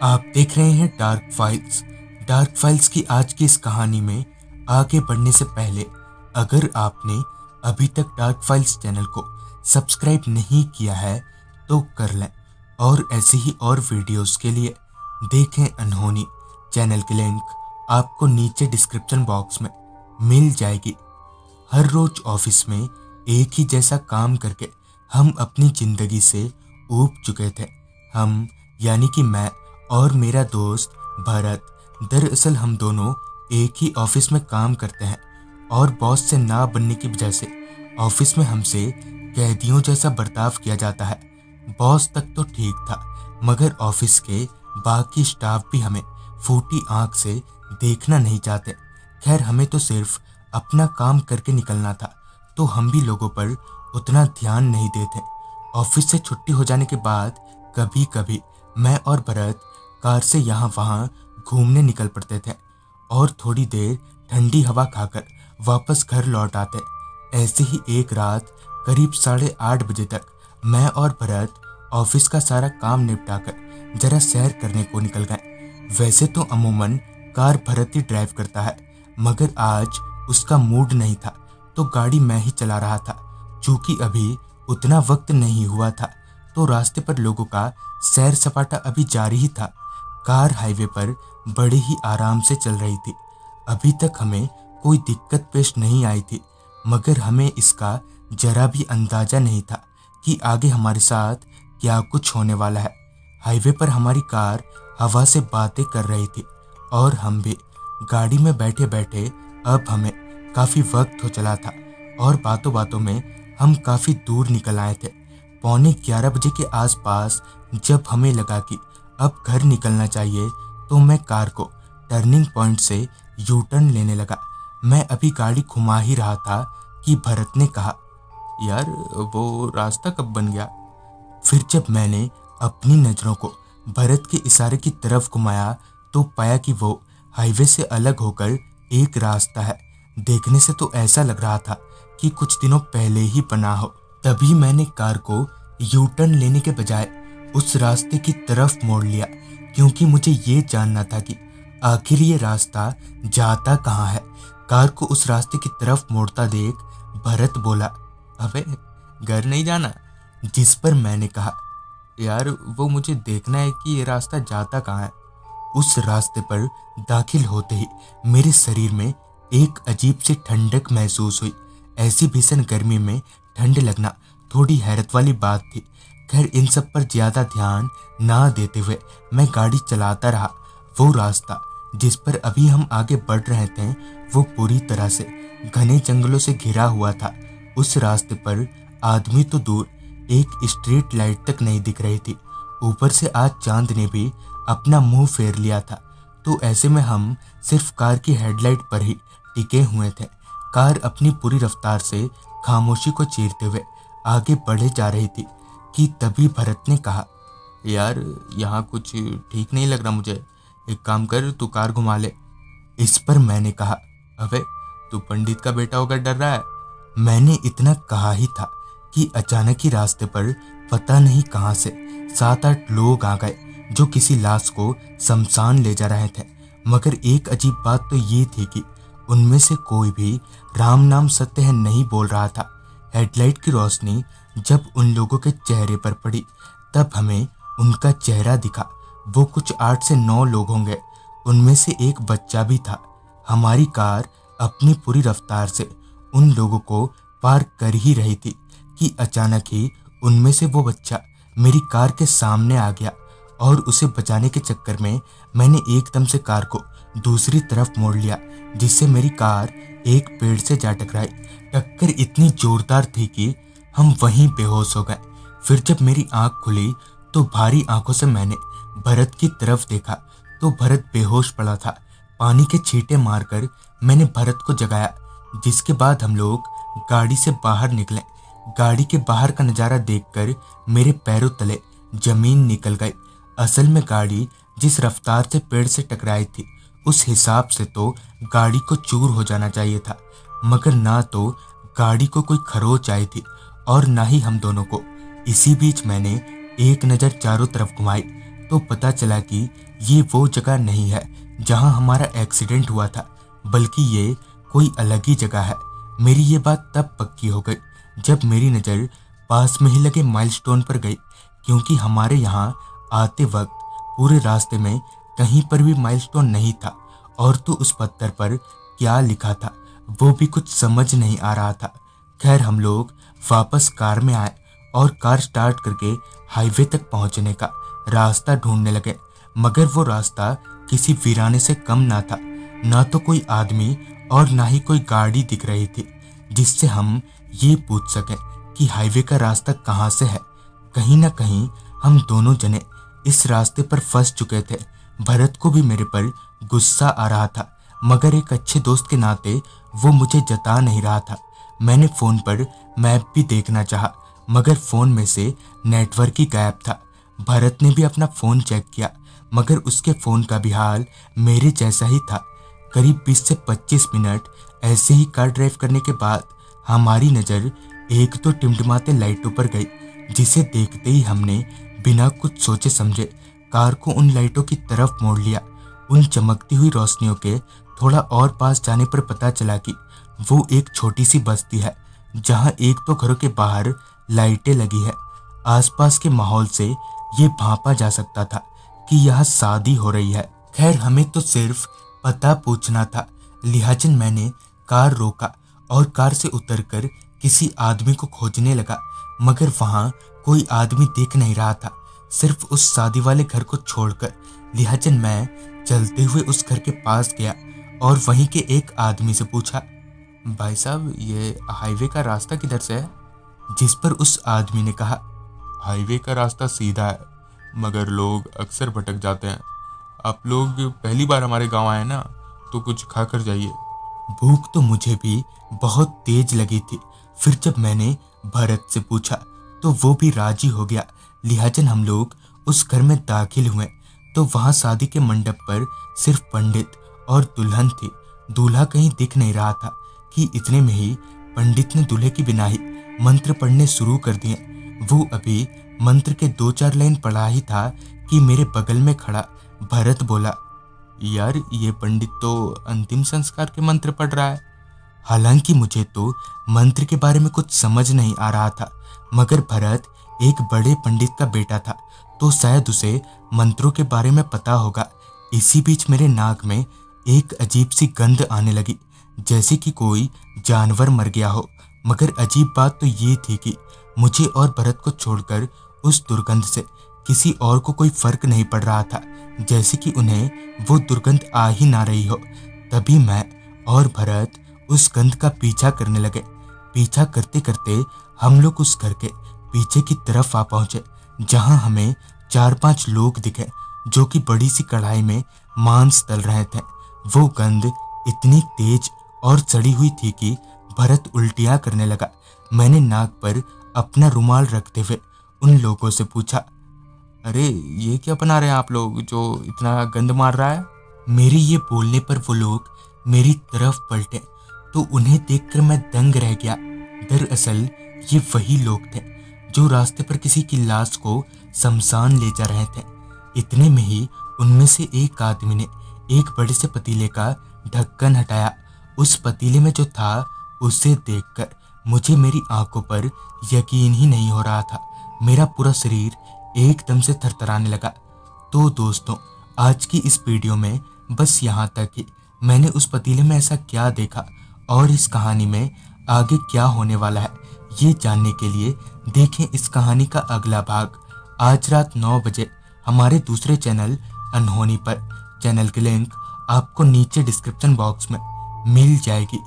आप देख रहे हैं डार्क फाइल्स। डार्क फाइल्स की आज की इस कहानी में आगे बढ़ने से पहले अगर आपने अभी तक डार्क फाइल्स चैनल को सब्सक्राइब नहीं किया है तो कर लें, और ऐसे ही और वीडियोस के लिए देखें अनहोनी चैनल की लिंक आपको नीचे डिस्क्रिप्शन बॉक्स में मिल जाएगी। हर रोज ऑफिस में एक ही जैसा काम करके हम अपनी जिंदगी से ऊब चुके थे। हम यानी कि मैं और मेरा दोस्त भरत, दरअसल हम दोनों एक ही ऑफिस में काम करते हैं और बॉस से ना बनने की वजह से ऑफिस में हमसे कैदियों जैसा बर्ताव किया जाता है। बॉस तक तो ठीक था, मगर ऑफिस के बाकी स्टाफ भी हमें फूटी आंख से देखना नहीं चाहते। खैर, हमें तो सिर्फ अपना काम करके निकलना था, तो हम भी लोगों पर उतना ध्यान नहीं देते। ऑफिस से छुट्टी हो जाने के बाद कभी कभी मैं और भरत कार से यहाँ वहाँ घूमने निकल पड़ते थे और थोड़ी देर ठंडी हवा खाकर वापस घर लौट आते। ऐसे ही एक रात करीब 8:30 बजे तक मैं और भरत ऑफिस का सारा काम निपटाकर जरा सैर करने को निकल गए। वैसे तो अमूमन कार भरत ही ड्राइव करता है, मगर आज उसका मूड नहीं था तो गाड़ी मैं ही चला रहा था। चूंकि अभी उतना वक्त नहीं हुआ था तो रास्ते पर लोगों का सैर सपाटा अभी जारी ही था। कार हाईवे पर बड़े ही आराम से चल रही थी। अभी तक हमें कोई दिक्कत पेश नहीं आई थी, मगर हमें इसका जरा भी अंदाजा नहीं था कि आगे हमारे साथ क्या कुछ होने वाला है। हाईवे पर हमारी कार हवा से बातें कर रही थी और हम भी गाड़ी में बैठे बैठे अब हमें काफ़ी वक्त हो चला था और बातों बातों में हम काफ़ी दूर निकल आए थे। 11:15 बजे के आसपास जब हमें लगा कि अब घर निकलना चाहिए तो मैं कार को टर्निंग पॉइंट से यू टर्न लेने लगा। मैं अभी गाड़ी घुमा ही रहा था कि भरत ने कहा, यार वो रास्ता कब बन गया? फिर जब मैंने अपनी नज़रों को भरत के इशारे की तरफ घुमाया तो पाया कि वो हाईवे से अलग होकर एक रास्ता है। देखने से तो ऐसा लग रहा था कि कुछ दिनों पहले ही बना हो। तभी मैंने कार को यू टर्न लेने के बजाय उस रास्ते की तरफ मोड़ लिया, क्योंकि मुझे ये जानना था कि आखिर ये रास्ता जाता कहाँ है। कार को उस रास्ते की तरफ मोड़ता देख भरत बोला, अबे घर नहीं जाना? जिस पर मैंने कहा, यार वो मुझे देखना है कि ये रास्ता जाता कहाँ है। उस रास्ते पर दाखिल होते ही मेरे शरीर में एक अजीब सी ठंडक महसूस हुई। ऐसी भीषण गर्मी में ठंड लगना थोड़ी हैरत वाली बात थी। खैर, इन सब पर ज्यादा ध्यान ना देते हुए मैं गाड़ी चलाता रहा। वो रास्ता जिस पर अभी हम आगे बढ़ रहे थे वो पूरी तरह से घने जंगलों से घिरा हुआ था। उस रास्ते पर आदमी तो दूर, एक स्ट्रीट लाइट तक नहीं दिख रही थी। ऊपर से आज चांद ने भी अपना मुंह फेर लिया था, तो ऐसे में हम सिर्फ कार की हेडलाइट पर ही टिके हुए थे। कार अपनी पूरी रफ्तार से खामोशी को चीरते हुए आगे बढ़े जा रही थी कि तभी भरत ने कहा, यार यहाँ कुछ ठीक नहीं लग रहा मुझे, एक काम कर तू कार घुमा ले। इस पर मैंने कहा, अबे तू पंडित का बेटा होकर डर रहा है? मैंने इतना कहा ही था कि अचानक ही रास्ते पर पता नहीं कहां से 7-8 लोग आ गए जो किसी लाश को शमशान ले जा रहे थे। मगर एक अजीब बात तो ये थी कि उनमें से कोई भी राम नाम सत्य है नहीं बोल रहा था। हेडलाइट की रोशनी जब उन लोगों के चेहरे पर पड़ी तब हमें उनका चेहरा दिखा। वो कुछ 8 से 9 लोग होंगे, उनमें से एक बच्चा भी था। हमारी कार अपनी पूरी रफ्तार से उन लोगों को पार कर ही रही थी कि अचानक ही उनमें से वो बच्चा मेरी कार के सामने आ गया और उसे बचाने के चक्कर में मैंने एकदम से कार को दूसरी तरफ मोड़ लिया, जिससे मेरी कार एक पेड़ से जा टकराई। टक्कर इतनी जोरदार थी कि हम वहीं बेहोश हो गए। फिर जब मेरी आंख खुली तो भारी आंखों से मैंने भरत की तरफ देखा तो भरत बेहोश पड़ा था। पानी के छींटे मारकर मैंने भरत को जगाया, जिसके बाद हम लोग गाड़ी से बाहर निकले। गाड़ी के बाहर का नज़ारा देखकर मेरे पैरों तले जमीन निकल गई। असल में गाड़ी जिस रफ्तार से पेड़ से टकराई थी उस हिसाब से तो गाड़ी को चूर हो जाना चाहिए था, मगर ना तो गाड़ी को कोई खरोच आई थी और ना ही हम दोनों को। इसी बीच मैंने एक नज़र चारों तरफ घुमाई तो पता चला कि ये वो जगह नहीं है जहां हमारा एक्सीडेंट हुआ था, बल्कि ये कोई अलग ही जगह है। मेरी ये बात तब पक्की हो गई जब मेरी नज़र पास में ही लगे माइलस्टोन पर गई, क्योंकि हमारे यहाँ आते वक्त पूरे रास्ते में कहीं पर भी माइलस्टोन नहीं था। और तो उस पत्थर पर क्या लिखा था वो भी कुछ समझ नहीं आ रहा था। खैर, हम लोग वापस कार में आए और कार स्टार्ट करके हाईवे तक पहुंचने का रास्ता ढूंढने लगे, मगर वो रास्ता किसी वीराने से कम ना था। ना तो कोई आदमी और ना ही कोई गाड़ी दिख रही थी जिससे हम ये पूछ सकें कि हाईवे का रास्ता कहाँ से है। कहीं ना कहीं हम दोनों जने इस रास्ते पर फंस चुके थे। भरत को भी मेरे पर गुस्सा आ रहा था, मगर एक अच्छे दोस्त के नाते वो मुझे जता नहीं रहा था। मैंने फ़ोन पर मैप भी देखना चाहा, मगर फ़ोन में से नेटवर्क ही गायब था। भरत ने भी अपना फ़ोन चेक किया, मगर उसके फ़ोन का भी हाल मेरे जैसा ही था। करीब 20 से 25 मिनट ऐसे ही कार ड्राइव करने के बाद हमारी नज़र एक तो टिमटिमाते लाइटों पर गई, जिसे देखते ही हमने बिना कुछ सोचे समझे कार को उन लाइटों की तरफ मोड़ लिया। उन चमकती हुई रोशनियों के थोड़ा और पास जाने पर पता चला कि वो एक छोटी सी बस्ती है, जहां एक तो घरों के बाहर लाइटें लगी है। आसपास के माहौल से ये भांपा जा सकता था कि यहाँ शादी हो रही है। खैर, हमें तो सिर्फ पता पूछना था, लिहाजन मैंने कार रोका और कार से उतरकर किसी आदमी को खोजने लगा, मगर वहाँ कोई आदमी दिख नहीं रहा था, सिर्फ उस शादी वाले घर को छोड़कर। लिहाजन मैं चलते हुए उस घर के पास गया और वहीं के एक आदमी से पूछा, भाई साहब, ये हाईवे का रास्ता किधर से है? जिस पर उस आदमी ने कहा, हाईवे का रास्ता सीधा है, मगर लोग अक्सर भटक जाते हैं। आप लोग पहली बार हमारे गांव आए ना, तो कुछ खा कर जाइए। भूख तो मुझे भी बहुत तेज लगी थी। फिर जब मैंने भरत से पूछा तो वो भी राजी हो गया। लिहाजन हम लोग उस घर में दाखिल हुए तो वहाँ शादी के मंडप पर सिर्फ पंडित और दुल्हन थी। दूल्हा कहीं दिख नहीं रहा था कि इतने में ही पंडित ने दूल्हे की बिनाही मंत्र पढ़ने शुरू कर दिए। वो अभी मंत्र के 2-4 लाइन पढ़ा ही था कि मेरे बगल में खड़ा भरत बोला, यार, ये पंडित तो अंतिम संस्कार के मंत्र पढ़ रहा है। हालांकि मुझे तो मंत्र के बारे में कुछ समझ नहीं आ रहा था, मगर भरत एक बड़े पंडित का बेटा था तो शायद उसे मंत्रों के बारे में पता होगा। इसी बीच मेरे नाक में एक अजीब सी गंध आने लगी, जैसे कि कोई जानवर मर गया हो। मगर अजीब बात तो ये थी कि मुझे और भरत को छोड़कर उस दुर्गंध से किसी और को कोई फर्क नहीं पड़ रहा था, जैसे कि उन्हें वो दुर्गंध आ ही ना रही हो। तभी मैं और भरत उस गंध का पीछा करने लगे। पीछा करते करते हम लोग उस घर के पीछे की तरफ आ पहुंचे, जहां हमें 4-5 लोग दिखे जो कि बड़ी सी कढ़ाई में मांस तल रहे थे। वो गंध इतनी तेज और सड़ी हुई थी कि भरत उल्टियां करने लगा। मैंने नाक पर अपना रुमाल रखते हुए उन लोगों से पूछा, अरे, ये क्या बना रहे हैं आप लोग जो इतना गंद मार रहा है? मेरे ये बोलने पर वो लोग मेरी तरफ पलटे तो उन्हें देखकर मैं दंग रह गया। दरअसल ये वही लोग थे जो रास्ते पर किसी की लाश को शमशान ले जा रहे थे। इतने में ही उनमें से एक आदमी ने एक बड़े से पतीले का ढक्कन हटाया। उस पतीले में जो था उसे देखकर मुझे मेरी आंखों पर यकीन ही नहीं हो रहा था। मेरा पूरा शरीर एकदम से थरथराने लगा। तो दोस्तों, आज की इस वीडियो में बस यहाँ तक ही। मैंने उस पतीले में ऐसा क्या देखा और इस कहानी में आगे क्या होने वाला है, ये जानने के लिए देखें इस कहानी का अगला भाग आज रात 9 बजे हमारे दूसरे चैनल अनहोनी पर। चैनल की लिंक आपको नीचे डिस्क्रिप्शन बॉक्स में मिल जाएगी।